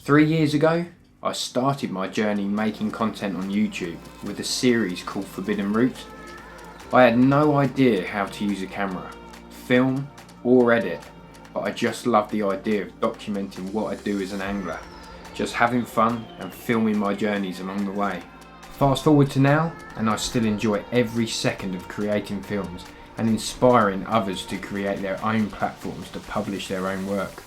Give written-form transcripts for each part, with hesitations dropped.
3 years ago, I started my journey making content on YouTube with a series called Forbidden Route. I had no idea how to use a camera, film or edit, but I just loved the idea of documenting what I do as an angler, just having fun and filming my journeys along the way. Fast forward to now, and I still enjoy every second of creating films and inspiring others to create their own platforms to publish their own work.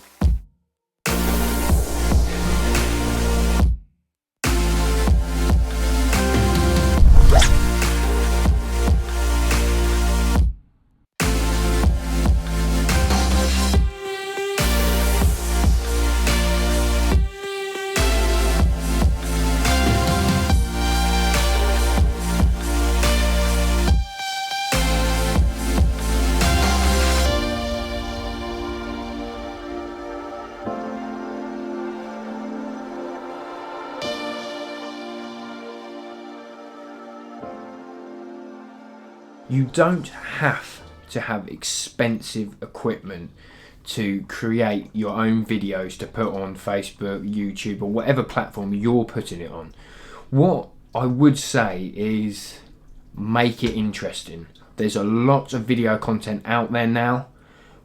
You don't have to have expensive equipment to create your own videos to put on Facebook, YouTube or whatever platform you're putting it on. What I would say is make it interesting. There's a lot of video content out there now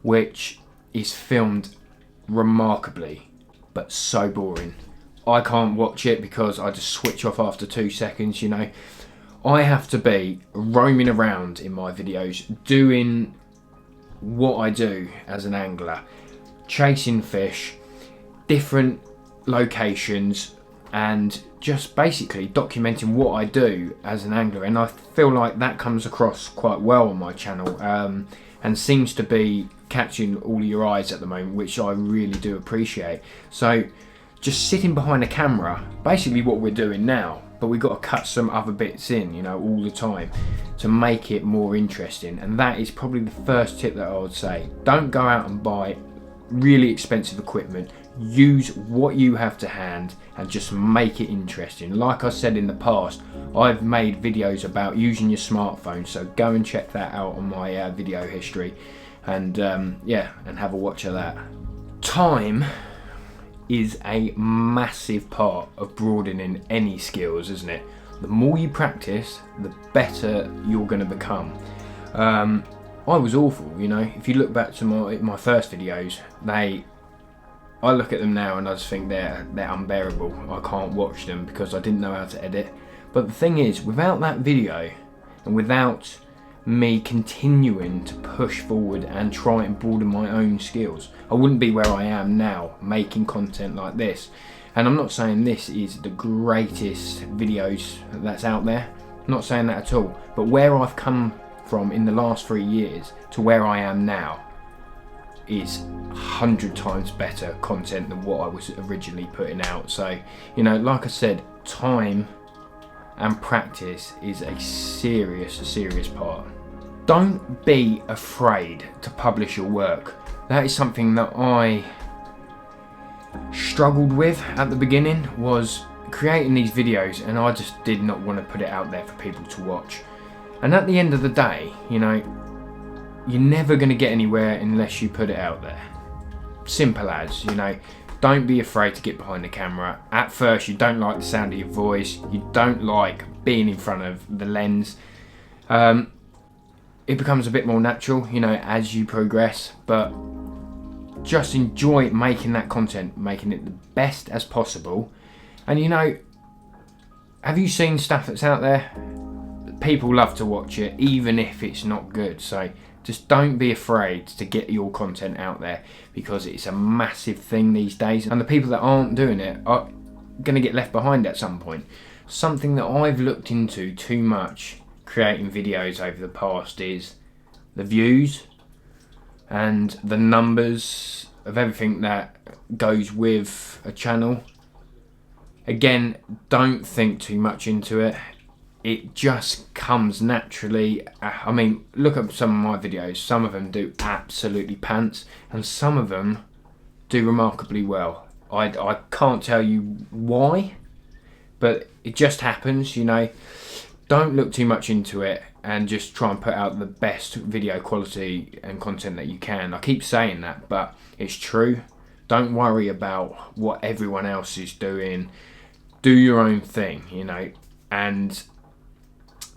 which is filmed remarkably but so boring. I can't watch it because I just switch off after 2 seconds, you know. I have to be roaming around in my videos, doing what I do as an angler, chasing fish, different locations, and just basically documenting what I do as an angler. And I feel like that comes across quite well on my channel, and seems to be catching all your eyes at the moment, which I really do appreciate. So just sitting behind a camera, basically what we're doing now, but we've got to cut some other bits in, you know, all the time to make it more interesting. And that is probably the first tip that I would say. Don't go out and buy really expensive equipment. Use what you have to hand and just make it interesting. Like I said in the past, I've made videos about using your smartphone, so go and check that out on my video history, and yeah, and have a watch of that. Time is a massive part of broadening any skills, isn't it? The more you practice, the better you're going to become. I was awful, you know. If you look back to my first videos, I look at them now and I just think they're unbearable. I can't watch them because I didn't know how to edit. But the thing is, without that video and without me continuing to push forward and try and broaden my own skills, I wouldn't be where I am now making content like this. And I'm not saying this is the greatest videos that's out there, I'm not saying that at all, but where I've come from in the last 3 years to where I am now is 100 times better content than what I was originally putting out. So, you know, like I said, time and practice is a serious part. Don't be afraid to publish your work. That is something that I struggled with at the beginning, was creating these videos, and I just did not want to put it out there for people to watch. And at the end of the day, you know, you're never going to get anywhere unless you put it out there. Simple as, you know. Don't be afraid to get behind the camera. At first you don't like the sound of your voice, you don't like being in front of the lens. It becomes a bit more natural, you know, as you progress, but just enjoy making that content, making it the best as possible. And you know, have you seen stuff that's out there? People love to watch it, even if it's not good. So just don't be afraid to get your content out there, because it's a massive thing these days, and the people that aren't doing it are going to get left behind at some point. Something that I've looked into too much creating videos over the past is the views and the numbers of everything that goes with a channel. Again, don't think too much into it. It just comes naturally. I mean, look at some of my videos. Some of them do absolutely pants, and some of them do remarkably well. I can't tell you why, but it just happens, you know. Don't look too much into it. and just try and put out the best video quality and content that you can. I keep saying that, but it's true. Don't worry about what everyone else is doing. Do your own thing, you know. And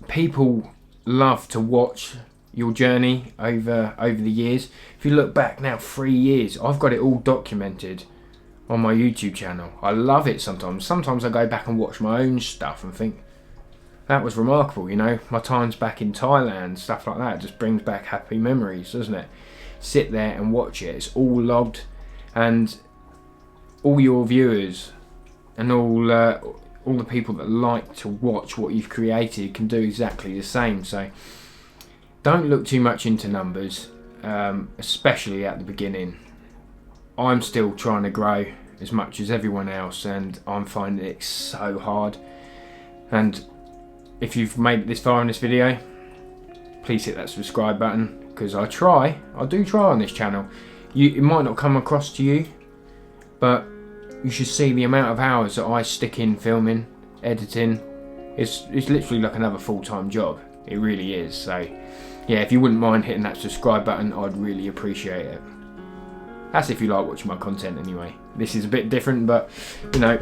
people love to watch your journey over the years. If you look back now, 3 years, I've got it all documented on my YouTube channel. I love it sometimes. Sometimes I go back and watch my own stuff and think, that was remarkable, you know. My times back in Thailand, stuff like that, just brings back happy memories, doesn't it? Sit there and watch it. It's all logged, and all your viewers and all the people that like to watch what you've created can do exactly the same. So don't look too much into numbers, especially at the beginning. I'm still trying to grow as much as everyone else, and I'm finding it so hard. And if you've made it this far in this video, please hit that subscribe button, because I do try on this channel. It might not come across to you, but you should see the amount of hours that I stick in filming, editing. It's literally like another full-time job. It really is. So yeah, if you wouldn't mind hitting that subscribe button, I'd really appreciate it. That's if you like watching my content anyway. This is a bit different, but you know,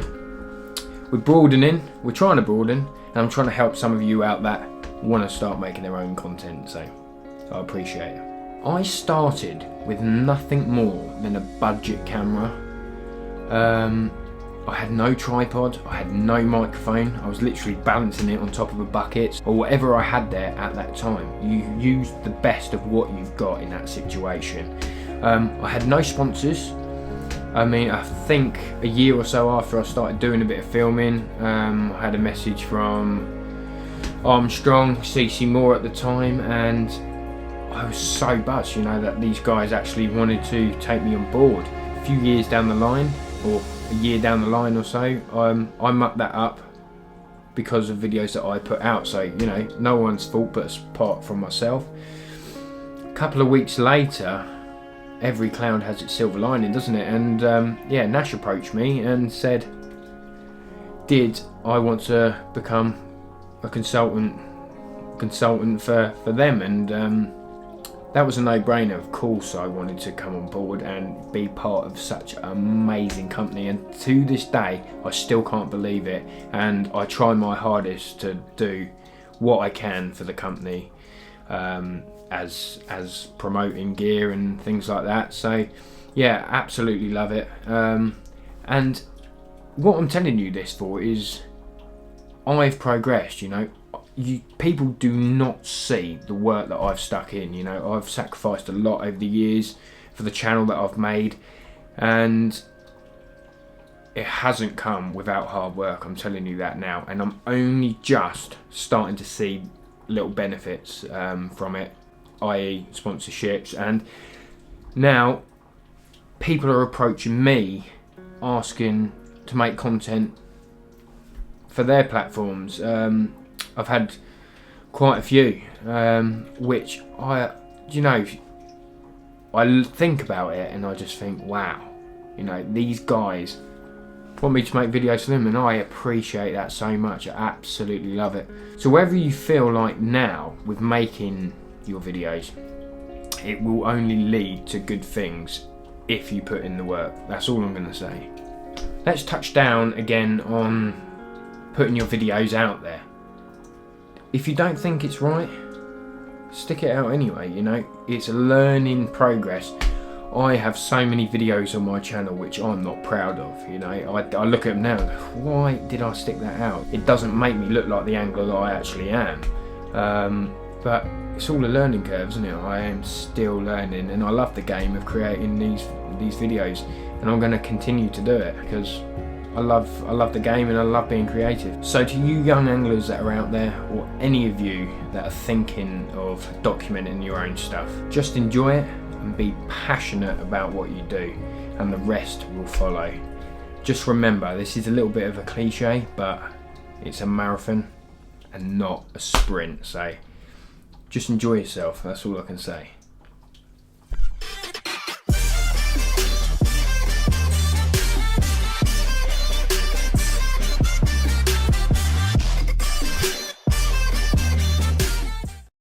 we're trying to broaden, and I'm trying to help some of you out that want to start making their own content, so I appreciate it. I started with nothing more than a budget camera. I had no tripod, I had no microphone, I was literally balancing it on top of a bucket, or whatever I had there at that time. You use the best of what you've got in that situation. I had no sponsors. I mean, I think a year or so after I started doing a bit of filming, I had a message from Armstrong, CC Moore at the time, and I was so buzzed, you know, that these guys actually wanted to take me on board. A few years down the line, or a year down the line or so, I mucked that up because of videos that I put out. So, you know, no one's fault but apart from myself. A couple of weeks later, every cloud has its silver lining, doesn't it? And yeah, Nash approached me and said, did I want to become a consultant for them? And that was a no-brainer. Of course I wanted to come on board and be part of such an amazing company, and to this day I still can't believe it, and I try my hardest to do what I can for the company, as promoting gear and things like that. So yeah, absolutely love it. And what I'm telling you this for is I've progressed, you know. People do not see the work that I've stuck in, you know. I've sacrificed a lot over the years for the channel that I've made, and it hasn't come without hard work, I'm telling you that now. And I'm only just starting to see little benefits from it, i.e. sponsorships, and now people are approaching me asking to make content for their platforms. I've had quite a few, which I think about it and I just think, wow, you know, these guys want me to make videos for them, and I appreciate that so much. I absolutely love it. So wherever you feel like now with making your videos, it will only lead to good things if you put in the work. That's all I'm going to say. Let's touch down again on putting your videos out there. If you don't think it's right, stick it out anyway, you know. It's a learning progress. I have so many videos on my channel which I'm not proud of, you know. I look at them now and go, why did I stick that out? It doesn't make me look like the angler that I actually am. But it's all a learning curve, isn't it? I am still learning, and I love the game of creating these videos, and I'm going to continue to do it because I love the game and I love being creative. So to you young anglers that are out there, or any of you that are thinking of documenting your own stuff, just enjoy it and be passionate about what you do, and the rest will follow. Just remember, this is a little bit of a cliche, but it's a marathon and not a sprint. So just enjoy yourself, that's all I can say.